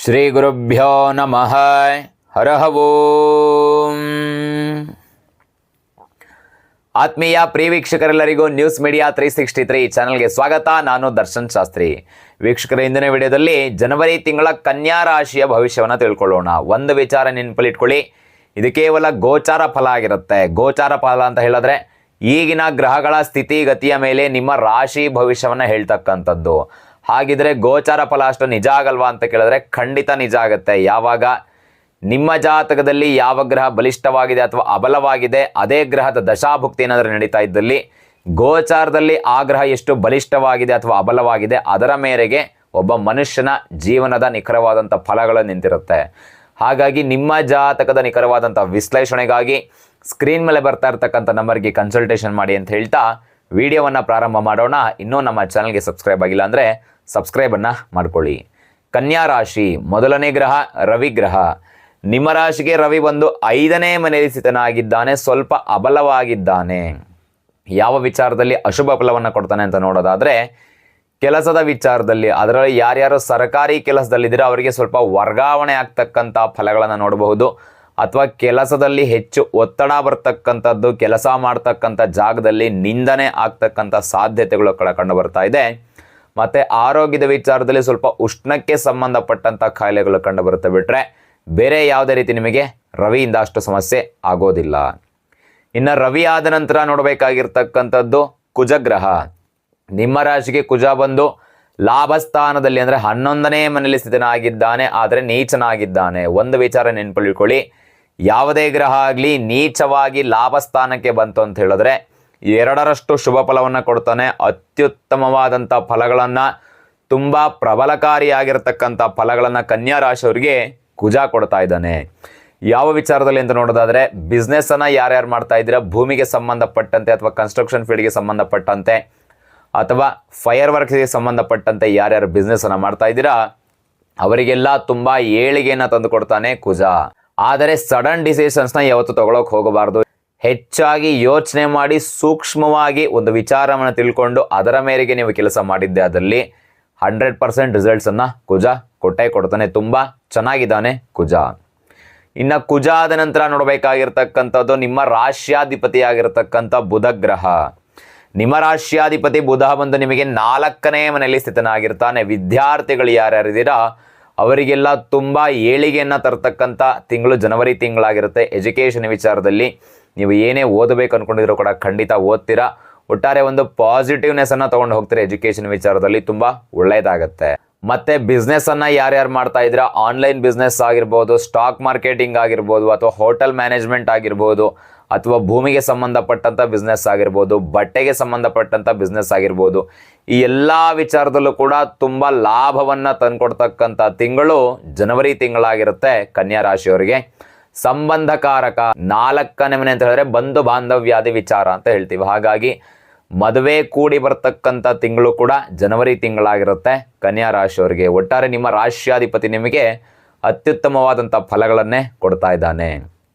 ಶ್ರೀ ಗುರುಭ್ಯೋ ನಮಃ. ಹರಃ ಓಂ. ಆತ್ಮೀಯ ಪ್ರಿಯ ವೀಕ್ಷಕರೆಲ್ಲರಿಗೂ ನ್ಯೂಸ್ ಮೀಡಿಯಾ 363 ಚಾನಲ್ಗೆ ಸ್ವಾಗತ. ನಾನು ದರ್ಶನ್ ಶಾಸ್ತ್ರಿ. ವೀಕ್ಷಕರ, ಇಂದಿನ ವಿಡಿಯೋದಲ್ಲಿ ಜನವರಿ ತಿಂಗಳ ಕನ್ಯಾ ರಾಶಿಯ ಭವಿಷ್ಯವನ್ನು ತಿಳ್ಕೊಳ್ಳೋಣ. ಒಂದು ವಿಚಾರ ನೆನಪಲ್ಲಿಟ್ಕೊಳ್ಳಿ, ಇದು ಕೇವಲ ಗೋಚಾರ ಫಲ ಆಗಿರುತ್ತೆ. ಗೋಚಾರ ಫಲ ಅಂತ ಹೇಳಿದ್ರೆ ಈಗಿನ ಗ್ರಹಗಳ ಸ್ಥಿತಿಗತಿಯ ಮೇಲೆ ನಿಮ್ಮ ರಾಶಿ ಭವಿಷ್ಯವನ್ನು ಹೇಳ್ತಕ್ಕಂಥದ್ದು. ಹಾಗಿದ್ರೆ ಗೋಚಾರ ಫಲ ಅಷ್ಟು ನಿಜ ಆಗಲ್ವಾ ಅಂತ ಕೇಳಿದ್ರೆ ಖಂಡಿತ ನಿಜ ಆಗುತ್ತೆ. ಯಾವಾಗ ನಿಮ್ಮ ಜಾತಕದಲ್ಲಿ ಯಾವ ಗ್ರಹ ಬಲಿಷ್ಠವಾಗಿದೆ ಅಥವಾ ಅಬಲವಾಗಿದೆ, ಅದೇ ಗ್ರಹದ ದಶಾಭುಕ್ತಿ ಏನಾದರೂ ನಡೀತಾ ಇದ್ದಲ್ಲಿ ಗೋಚಾರದಲ್ಲಿ ಆ ಗ್ರಹ ಎಷ್ಟು ಬಲಿಷ್ಠವಾಗಿದೆ ಅಥವಾ ಅಬಲವಾಗಿದೆ ಅದರ ಮೇರೆಗೆ ಒಬ್ಬ ಮನುಷ್ಯನ ಜೀವನದ ನಿಖರವಾದಂಥ ಫಲಗಳು ನಿಂತಿರುತ್ತೆ. ಹಾಗಾಗಿ ನಿಮ್ಮ ಜಾತಕದ ನಿಖರವಾದಂಥ ವಿಶ್ಲೇಷಣೆಗಾಗಿ ಸ್ಕ್ರೀನ್ ಮೇಲೆ ಬರ್ತಾ ಇರ್ತಕ್ಕಂಥ ನಂಬರ್ಗೆ ಕನ್ಸಲ್ಟೇಷನ್ ಮಾಡಿ ಅಂತ ಹೇಳ್ತಾ ವಿಡಿಯೋವನ್ನು ಪ್ರಾರಂಭ ಮಾಡೋಣ. ಇನ್ನೂ ನಮ್ಮ ಚಾನಲ್ಗೆ ಸಬ್ಸ್ಕ್ರೈಬ್ ಆಗಿಲ್ಲ ಅಂದರೆ ಸಬ್ಸ್ಕ್ರೈಬನ್ನು ಮಾಡ್ಕೊಳ್ಳಿ. ಕನ್ಯಾ ರಾಶಿ ಮೊದಲನೇ ಗ್ರಹ ರವಿ ಗ್ರಹ. ನಿಮ್ಮ ರಾಶಿಗೆ ರವಿ ಬಂದು 5ನೇ ಮನೆಯಲ್ಲಿ ಸ್ಥಿತನಾಗಿದ್ದಾನೆ, ಸ್ವಲ್ಪ ಅಬಲವಾಗಿದ್ದಾನೆ. ಯಾವ ವಿಚಾರದಲ್ಲಿ ಅಶುಭ ಫಲವನ್ನು ಕೊಡ್ತಾನೆ ಅಂತ ನೋಡೋದಾದರೆ ಕೆಲಸದ ವಿಚಾರದಲ್ಲಿ, ಅದರಲ್ಲಿ ಯಾರ್ಯಾರು ಸರ್ಕಾರಿ ಕೆಲಸದಲ್ಲಿದ್ದೀರೋ ಅವರಿಗೆ ಸ್ವಲ್ಪ ವರ್ಗಾವಣೆ ಆಗ್ತಕ್ಕಂಥ ಫಲಗಳನ್ನು ನೋಡಬಹುದು. ಅಥವಾ ಕೆಲಸದಲ್ಲಿ ಹೆಚ್ಚು ಒತ್ತಡ ಬರ್ತಕ್ಕಂಥದ್ದು, ಕೆಲಸ ಮಾಡ್ತಕ್ಕಂಥ ಜಾಗದಲ್ಲಿ ನಿಂದನೆ ಆಗ್ತಕ್ಕಂಥ ಸಾಧ್ಯತೆಗಳು ಕಂಡು ಬರ್ತಾ ಇದೆ. ಮತ್ತು ಆರೋಗ್ಯದ ವಿಚಾರದಲ್ಲಿ ಸ್ವಲ್ಪ ಉಷ್ಣಕ್ಕೆ ಸಂಬಂಧಪಟ್ಟಂಥ ಕಾಯಿಲೆಗಳು ಕಂಡು ಬರುತ್ತೆ. ಬಿಟ್ಟರೆ ಬೇರೆ ಯಾವುದೇ ರೀತಿ ನಿಮಗೆ ರವಿಯಿಂದ ಅಷ್ಟು ಸಮಸ್ಯೆ ಆಗೋದಿಲ್ಲ. ಇನ್ನು ರವಿ ಆದ ನಂತರ ನೋಡಬೇಕಾಗಿರ್ತಕ್ಕಂಥದ್ದು ಕುಜಗ್ರಹ. ನಿಮ್ಮ ರಾಶಿಗೆ ಕುಜ ಬಂದು ಲಾಭಸ್ಥಾನದಲ್ಲಿ ಅಂದರೆ 11ನೇ ಮನೆಯಲ್ಲಿ ಸ್ಥಿತನಾಗಿದ್ದಾನೆ, ಆದರೆ ನೀಚನಾಗಿದ್ದಾನೆ. ಒಂದು ವಿಚಾರ ನೆನಪಿಟ್ಕೊಳ್ಳಿ, ಯಾವುದೇ ಗ್ರಹ ಆಗಲಿ ನೀಚವಾಗಿ ಲಾಭಸ್ಥಾನಕ್ಕೆ ಬಂತು ಅಂತ ಹೇಳಿದ್ರೆ 2ರಷ್ಟು ಶುಭ ಫಲವನ್ನು ಕೊಡ್ತಾನೆ. ಅತ್ಯುತ್ತಮವಾದಂಥ ಫಲಗಳನ್ನು, ತುಂಬ ಪ್ರಬಲಕಾರಿಯಾಗಿರ್ತಕ್ಕಂಥ ಫಲಗಳನ್ನು ಕನ್ಯಾ ರಾಶಿಯವರಿಗೆ ಕುಜ ಕೊಡ್ತಾ ಇದ್ದಾನೆ. ಯಾವ ವಿಚಾರದಲ್ಲಿ ಅಂತ ನೋಡೋದಾದರೆ ಬಿಸ್ನೆಸ್ಸನ್ನು ಯಾರ್ಯಾರು ಮಾಡ್ತಾ ಇದ್ದೀರಾ, ಭೂಮಿಗೆ ಸಂಬಂಧಪಟ್ಟಂತೆ ಅಥವಾ ಕನ್ಸ್ಟ್ರಕ್ಷನ್ ಫೀಲ್ಡ್ಗೆ ಸಂಬಂಧಪಟ್ಟಂತೆ ಅಥವಾ ಫೈರ್ ವರ್ಕ್ಸ್ಗೆ ಸಂಬಂಧಪಟ್ಟಂತೆ ಯಾರ್ಯಾರು ಬಿಸ್ನೆಸ್ಸನ್ನು ಮಾಡ್ತಾ ಇದ್ದೀರಾ ಅವರಿಗೆಲ್ಲ ತುಂಬ ಏಳಿಗೆಯನ್ನು ತಂದು ಕೊಡ್ತಾನೆ ಕುಜ. ಆದರೆ ಸಡನ್ ಡಿಸಿಷನ್ಸ್ನ ಯಾವತ್ತೂ ತಗೊಳ್ಳೋಕೆ ಹೋಗಬಾರ್ದು. ಹೆಚ್ಚಾಗಿ ಯೋಚನೆ ಮಾಡಿ ಸೂಕ್ಷ್ಮವಾಗಿ ಒಂದು ವಿಚಾರವನ್ನು ತಿಳ್ಕೊಂಡು ಅದರ ಮೇರೆಗೆ ನೀವು ಕೆಲಸ ಮಾಡಿದ್ದೆ ಅದರಲ್ಲಿ 100% ರಿಸಲ್ಟ್ಸನ್ನು ಕುಜ ಕೊಟ್ಟೇ ಕೊಡ್ತಾನೆ. ತುಂಬ ಚೆನ್ನಾಗಿದ್ದಾನೆ ಕುಜ. ಇನ್ನು ಕುಜ ಆದ ನಂತರ ನೋಡಬೇಕಾಗಿರ್ತಕ್ಕಂಥದ್ದು ನಿಮ್ಮ ರಾಶ್ಯಾಧಿಪತಿಯಾಗಿರ್ತಕ್ಕಂಥ ಬುಧ ಗ್ರಹ. ನಿಮ್ಮ ರಾಶ್ಯಾಧಿಪತಿ ಬುಧ ಬಂದು ನಿಮಗೆ 4ನೇ ಮನೆಯಲ್ಲಿ ಸ್ಥಿತನಾಗಿರ್ತಾನೆ. ವಿದ್ಯಾರ್ಥಿಗಳು ಯಾರ್ಯಾರಿದ್ದೀರಾ ಅವರಿಗೆಲ್ಲ ತುಂಬ ಏಳಿಗೆಯನ್ನು ತರ್ತಕ್ಕಂಥ ತಿಂಗಳು ಜನವರಿ ತಿಂಗಳಾಗಿರುತ್ತೆ. ಎಜುಕೇಷನ್ ವಿಚಾರದಲ್ಲಿ ನೀವು ಏನೇ ಓದಬೇಕು ಅಂದ್ಕೊಂಡಿದ್ರು ಕೂಡ ಖಂಡಿತ ಓದ್ತೀರಾ. ಒಟ್ಟಾರೆ ಒಂದು ಪಾಸಿಟಿವ್ನೆಸ್ಸನ್ನು ತೊಗೊಂಡು ಹೋಗ್ತೀರಾ. ಎಜುಕೇಷನ್ ವಿಚಾರದಲ್ಲಿ ತುಂಬ ಒಳ್ಳೆಯದಾಗತ್ತೆ. ಮತ್ತು ಬಿಸ್ನೆಸ್ಸನ್ನು ಯಾರ್ಯಾರು ಮಾಡ್ತಾ ಇದ್ದೀರಾ, ಆನ್ಲೈನ್ ಬಿಸ್ನೆಸ್ ಆಗಿರ್ಬೋದು, ಸ್ಟಾಕ್ ಮಾರ್ಕೆಟಿಂಗ್ ಆಗಿರ್ಬೋದು, ಅಥವಾ ಹೋಟೆಲ್ ಮ್ಯಾನೇಜ್ಮೆಂಟ್ ಆಗಿರ್ಬೋದು, ಅಥವಾ ಭೂಮಿಗೆ ಸಂಬಂಧಪಟ್ಟಂಥ ಬಿಸ್ನೆಸ್ ಆಗಿರ್ಬೋದು, ಬಟ್ಟೆಗೆ ಸಂಬಂಧಪಟ್ಟಂಥ ಬಿಸ್ನೆಸ್ ಆಗಿರ್ಬೋದು, ಈ ಎಲ್ಲ ವಿಚಾರದಲ್ಲೂ ಕೂಡ ತುಂಬ ಲಾಭವನ್ನು ತಂದುಕೊಡ್ತಕ್ಕಂಥ ತಿಂಗಳು ಜನವರಿ ತಿಂಗಳಾಗಿರುತ್ತೆ ಕನ್ಯಾ ರಾಶಿಯವರಿಗೆ. ಸಂಬಂಧಕಾರಕ 4ನೇ ಮನೆ ಅಂತ ಹೇಳಿದ್ರೆ ಬಂಧು ಬಾಂಧವ್ಯಾದಿ ವಿಚಾರ ಅಂತ ಹೇಳ್ತೀವಿ. ಹಾಗಾಗಿ ಮದುವೆ ಕೂಡಿ ಬರ್ತಕ್ಕಂಥ ತಿಂಗಳು ಕೂಡ ಜನವರಿ ತಿಂಗಳಾಗಿರುತ್ತೆ ಕನ್ಯಾ ರಾಶಿಯವರಿಗೆ. ಒಟ್ಟಾರೆ ನಿಮ್ಮ ರಾಶ್ಯಾಧಿಪತಿ ನಿಮಗೆ ಅತ್ಯುತ್ತಮವಾದಂಥ ಫಲಗಳನ್ನೇ ಕೊಡ್ತಾ ಇದ್ದಾನೆ.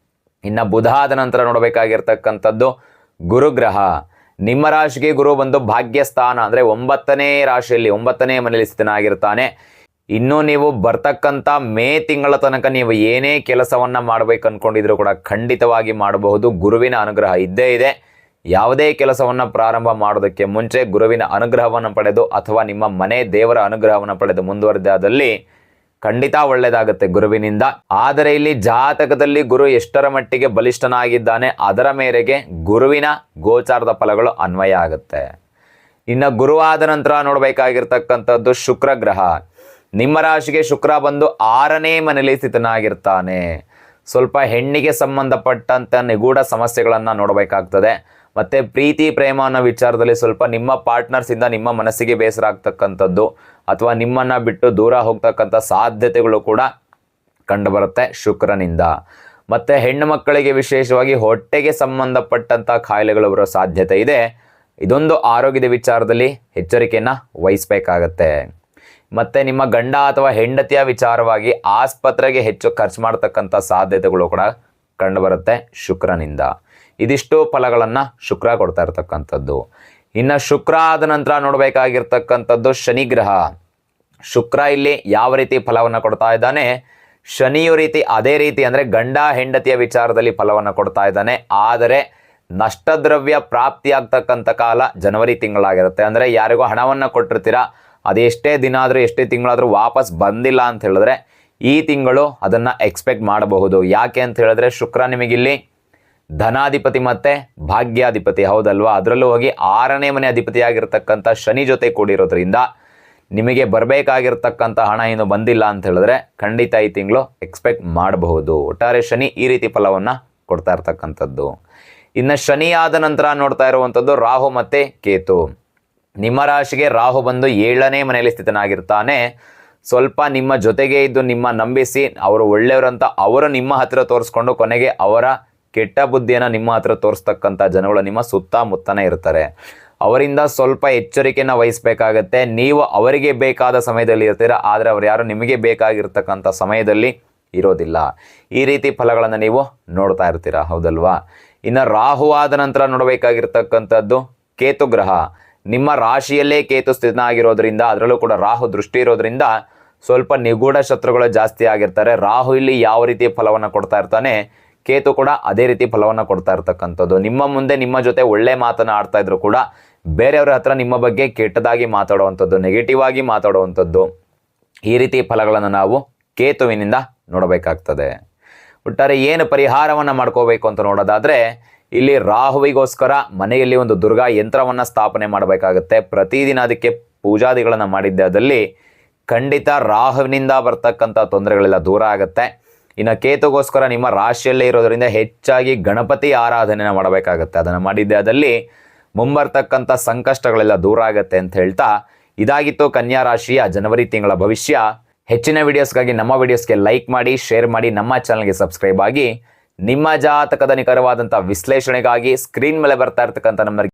ಇನ್ನು ಬುಧ ಆದ ನಂತರ ನೋಡಬೇಕಾಗಿರ್ತಕ್ಕಂಥದ್ದು ಗುರುಗ್ರಹ. ನಿಮ್ಮ ರಾಶಿಗೆ ಗುರು ಬಂದು ಭಾಗ್ಯಸ್ಥಾನ ಅಂದರೆ 9ನೇ ರಾಶಿಯಲ್ಲಿ 9ನೇ ಮನೆಯಲ್ಲಿ ಸ್ಥಿತನಾಗಿರ್ತಾನೆ. ಇನ್ನು ನೀವು ಬರ್ತಕ್ಕಂಥ ಮೇ ತಿಂಗಳ ತನಕ ನೀವು ಏನೇ ಕೆಲಸವನ್ನು ಮಾಡಬೇಕು ಅಂದ್ಕೊಂಡಿದ್ರು ಕೂಡ ಖಂಡಿತವಾಗಿ ಮಾಡಬಹುದು. ಗುರುವಿನ ಅನುಗ್ರಹ ಇದ್ದೇ ಇದೆ. ಯಾವುದೇ ಕೆಲಸವನ್ನು ಪ್ರಾರಂಭ ಮಾಡೋದಕ್ಕೆ ಮುಂಚೆ ಗುರುವಿನ ಅನುಗ್ರಹವನ್ನು ಪಡೆದು ಅಥವಾ ನಿಮ್ಮ ಮನೆ ದೇವರ ಅನುಗ್ರಹವನ್ನು ಪಡೆದು ಮುಂದುವರೆದಾದಲ್ಲಿ ಖಂಡಿತ ಒಳ್ಳೆಯದಾಗುತ್ತೆ ಗುರುವಿನಿಂದ. ಆದರೆ ಇಲ್ಲಿ ಜಾತಕದಲ್ಲಿ ಗುರು ಎಷ್ಟರ ಮಟ್ಟಿಗೆ ಬಲಿಷ್ಠನಾಗಿದ್ದಾನೆ ಅದರ ಮೇರೆಗೆ ಗುರುವಿನ ಗೋಚಾರದ ಫಲಗಳು ಅನ್ವಯ ಆಗುತ್ತೆ. ಇನ್ನು ಗುರು ಆದ ನಂತರ ನೋಡಬೇಕಾಗಿರ್ತಕ್ಕಂಥದ್ದು ಶುಕ್ರ ಗ್ರಹ. ನಿಮ್ಮ ರಾಶಿಗೆ ಶುಕ್ರ ಬಂದು 6ನೇ ಮನೆಯಲ್ಲಿ ಸ್ಥಿತನಾಗಿರ್ತಾನೆ. ಸ್ವಲ್ಪ ಹೆಣ್ಣಿಗೆ ಸಂಬಂಧಪಟ್ಟಂಥ ನಿಗೂಢ ಸಮಸ್ಯೆಗಳನ್ನು ನೋಡಬೇಕಾಗ್ತದೆ. ಮತ್ತು ಪ್ರೀತಿ ಪ್ರೇಮ ಅನ್ನೋ ವಿಚಾರದಲ್ಲಿ ಸ್ವಲ್ಪ ನಿಮ್ಮ ಪಾರ್ಟ್ನರ್ಸಿಂದ ನಿಮ್ಮ ಮನಸ್ಸಿಗೆ ಬೇಸರ ಆಗ್ತಕ್ಕಂಥದ್ದು ಅಥವಾ ನಿಮ್ಮನ್ನು ಬಿಟ್ಟು ದೂರ ಹೋಗ್ತಕ್ಕಂಥ ಸಾಧ್ಯತೆಗಳು ಕೂಡ ಕಂಡುಬರುತ್ತೆ ಶುಕ್ರನಿಂದ. ಮತ್ತು ಹೆಣ್ಣು ಮಕ್ಕಳಿಗೆ ವಿಶೇಷವಾಗಿ ಹೊಟ್ಟೆಗೆ ಸಂಬಂಧಪಟ್ಟಂಥ ಕಾಯಿಲೆಗಳು ಬರೋ ಸಾಧ್ಯತೆ ಇದೆ. ಇದೊಂದು ಆರೋಗ್ಯದ ವಿಚಾರದಲ್ಲಿ ಎಚ್ಚರಿಕೆಯನ್ನು ವಹಿಸಬೇಕಾಗತ್ತೆ. ಮತ್ತು ನಿಮ್ಮ ಗಂಡ ಅಥವಾ ಹೆಂಡತಿಯ ವಿಚಾರವಾಗಿ ಆಸ್ಪತ್ರೆಗೆ ಹೆಚ್ಚು ಖರ್ಚು ಮಾಡ್ತಕ್ಕಂಥ ಸಾಧ್ಯತೆಗಳು ಕೂಡ ಕಂಡುಬರುತ್ತೆ ಶುಕ್ರನಿಂದ. ಇದಿಷ್ಟು ಫಲಗಳನ್ನು ಶುಕ್ರ ಕೊಡ್ತಾ ಇರ್ತಕ್ಕಂಥದ್ದು. ಇನ್ನು ಶುಕ್ರ ಆದ ನಂತರ ನೋಡಬೇಕಾಗಿರ್ತಕ್ಕಂಥದ್ದು ಶನಿಗ್ರಹ. ಶುಕ್ರ ಇಲ್ಲಿ ಯಾವ ರೀತಿ ಫಲವನ್ನು ಕೊಡ್ತಾ ಇದ್ದಾನೆ, ಶನಿಯು ರೀತಿ ಅದೇ ರೀತಿ ಅಂದರೆ ಗಂಡ ಹೆಂಡತಿಯ ವಿಚಾರದಲ್ಲಿ ಫಲವನ್ನು ಕೊಡ್ತಾ ಇದ್ದಾನೆ. ಆದರೆ ನಷ್ಟದ್ರವ್ಯ ಪ್ರಾಪ್ತಿಯಾಗ್ತಕ್ಕಂಥ ಕಾಲ ಜನವರಿ ತಿಂಗಳಾಗಿರುತ್ತೆ. ಅಂದರೆ ಯಾರಿಗೂ ಹಣವನ್ನು ಕೊಟ್ಟಿರ್ತೀರಾ, ಅದೆಷ್ಟೇ ದಿನ ಆದರೂ ಎಷ್ಟೇ ತಿಂಗಳಾದರೂ ವಾಪಸ್ ಬಂದಿಲ್ಲ ಅಂತ ಹೇಳಿದ್ರೆ ಈ ತಿಂಗಳು ಅದನ್ನು ಎಕ್ಸ್ಪೆಕ್ಟ್ ಮಾಡಬಹುದು. ಯಾಕೆ ಅಂತ ಹೇಳಿದ್ರೆ ಶುಕ್ರ ನಿಮಗಿಲ್ಲಿ ಧನಾಧಿಪತಿ ಮತ್ತು ಭಾಗ್ಯಾಧಿಪತಿ ಹೌದಲ್ವಾ, ಅದರಲ್ಲೂ ಹೋಗಿ 6ನೇ ಮನೆ ಅಧಿಪತಿಯಾಗಿರ್ತಕ್ಕಂಥ ಶನಿ ಜೊತೆ ಕೂಡಿರೋದ್ರಿಂದ ನಿಮಗೆ ಬರಬೇಕಾಗಿರ್ತಕ್ಕಂಥ ಹಣ ಏನು ಬಂದಿಲ್ಲ ಅಂತ ಹೇಳಿದ್ರೆ ಖಂಡಿತ ಈ ತಿಂಗಳು ಎಕ್ಸ್ಪೆಕ್ಟ್ ಮಾಡಬಹುದು. ಒಟ್ಟಾರೆ ಶನಿ ಈ ರೀತಿ ಫಲವನ್ನು ಕೊಡ್ತಾ ಇರ್ತಕ್ಕಂಥದ್ದು. ಇನ್ನು ಶನಿ ಆದ ನಂತರ ನೋಡ್ತಾ ಇರುವಂಥದ್ದು ರಾಹು ಮತ್ತು ಕೇತು. ನಿಮ್ಮ ರಾಶಿಗೆ ರಾಹು ಬಂದು 7ನೇ ಮನೆಯಲ್ಲಿ ಸ್ಥಿತನಾಗಿರ್ತಾನೆ. ಸ್ವಲ್ಪ ನಿಮ್ಮ ಜೊತೆಗೆ ಇದ್ದು ನಿಮ್ಮ ನಂಬಿಸಿ ಅವರು ಒಳ್ಳೆಯವರಂತ ಅವರು ನಿಮ್ಮ ಹತ್ತಿರ ತೋರಿಸ್ಕೊಂಡು ಕೊನೆಗೆ ಅವರ ಕೆಟ್ಟ ಬುದ್ಧಿಯನ್ನು ನಿಮ್ಮ ಹತ್ರ ತೋರಿಸ್ತಕ್ಕಂಥ ಜನಗಳು ನಿಮ್ಮ ಸುತ್ತಮುತ್ತನೇ ಇರ್ತಾರೆ. ಅವರಿಂದ ಸ್ವಲ್ಪ ಎಚ್ಚರಿಕೆಯನ್ನು ವಹಿಸಬೇಕಾಗತ್ತೆ. ನೀವು ಅವರಿಗೆ ಬೇಕಾದ ಸಮಯದಲ್ಲಿ ಇರ್ತೀರ, ಆದರೆ ಅವ್ರು ಯಾರು ನಿಮಗೆ ಬೇಕಾಗಿರ್ತಕ್ಕಂಥ ಸಮಯದಲ್ಲಿ ಇರೋದಿಲ್ಲ. ಈ ರೀತಿ ಫಲಗಳನ್ನು ನೀವು ನೋಡ್ತಾ ಇರ್ತೀರ ಹೌದಲ್ವಾ. ಇನ್ನು ರಾಹು ಆದ ನಂತರ ನೋಡಬೇಕಾಗಿರ್ತಕ್ಕಂಥದ್ದು ಕೇತು ಗ್ರಹ. ನಿಮ್ಮ ರಾಶಿಯಲ್ಲೇ ಕೇತು ಸ್ಥಿತನಾಗಿರೋದ್ರಿಂದ ಅದರಲ್ಲೂ ಕೂಡ ರಾಹು ದೃಷ್ಟಿ ಇರೋದ್ರಿಂದ ಸ್ವಲ್ಪ ನಿಗೂಢ ಶತ್ರುಗಳು ಜಾಸ್ತಿ ಆಗಿರ್ತಾರೆ. ರಾಹು ಇಲ್ಲಿ ಯಾವ ರೀತಿ ಫಲವನ್ನು ಕೊಡ್ತಾ ಇರ್ತಾನೆ, ಕೇತು ಕೂಡ ಅದೇ ರೀತಿ ಫಲವನ್ನು ಕೊಡ್ತಾ ಇರ್ತಕ್ಕಂಥದ್ದು. ನಿಮ್ಮ ಮುಂದೆ ನಿಮ್ಮ ಜೊತೆ ಒಳ್ಳೆ ಮಾತನ್ನು ಆಡ್ತಾ ಇದ್ರು ಕೂಡ ಬೇರೆಯವರ ಹತ್ರ ನಿಮ್ಮ ಬಗ್ಗೆ ಕೆಟ್ಟದಾಗಿ ಮಾತಾಡುವಂಥದ್ದು, ನೆಗೆಟಿವ್ ಆಗಿ ಮಾತಾಡುವಂಥದ್ದು, ಈ ರೀತಿ ಫಲಗಳನ್ನು ನಾವು ಕೇತುವಿನಿಂದ ನೋಡಬೇಕಾಗ್ತದೆ. ಒಟ್ಟಾರೆ ಏನು ಪರಿಹಾರವನ್ನು ಮಾಡ್ಕೋಬೇಕು ಅಂತ ನೋಡೋದಾದರೆ ಇಲ್ಲಿ ರಾಹುವಿಗೋಸ್ಕರ ಮನೆಯಲ್ಲಿ ಒಂದು ದುರ್ಗಾ ಯಂತ್ರವನ್ನು ಸ್ಥಾಪನೆ ಮಾಡಬೇಕಾಗುತ್ತೆ. ಪ್ರತಿದಿನ ಅದಕ್ಕೆ ಪೂಜಾದಿಗಳನ್ನು ಮಾಡಿದ್ದಾದಲ್ಲಿ ಖಂಡಿತ ರಾಹುವಿನಿಂದ ಬರ್ತಕ್ಕಂಥ ತೊಂದರೆಗಳೆಲ್ಲ ದೂರ ಆಗುತ್ತೆ. ಇನ್ನು ಕೇತುಗೋಸ್ಕರ ನಿಮ್ಮ ರಾಶಿಯಲ್ಲೇ ಇರೋದರಿಂದ ಹೆಚ್ಚಾಗಿ ಗಣಪತಿ ಆರಾಧನೆಯನ್ನು ಮಾಡಬೇಕಾಗತ್ತೆ. ಅದನ್ನು ಮಾಡಿದ್ದಾದಲ್ಲಿ ಮುಂಬರ್ತಕ್ಕಂಥ ಸಂಕಷ್ಟಗಳೆಲ್ಲ ದೂರ ಆಗುತ್ತೆ ಅಂತ ಹೇಳ್ತಾ ಇದಾಗಿತ್ತು ಕನ್ಯಾ ರಾಶಿಯ ಜನವರಿ ತಿಂಗಳ ಭವಿಷ್ಯ. ಹೆಚ್ಚಿನ ವಿಡಿಯೋಸ್ಗಾಗಿ ನಮ್ಮ ವಿಡಿಯೋಸ್ಗೆ ಲೈಕ್ ಮಾಡಿ, ಶೇರ್ ಮಾಡಿ, ನಮ್ಮ ಚಾನಲ್ಗೆ ಸಬ್ಸ್ಕ್ರೈಬ್ ಆಗಿ. ನಿಮ್ಮ ಜಾತಕದ ನಿಖರವಾದಂಥ ವಿಶ್ಲೇಷಣೆಗಾಗಿ ಸ್ಕ್ರೀನ್ ಮೇಲೆ ಬರ್ತಾ ಇರ್ತಕ್ಕಂಥ ನಂಬರ್ಗೆ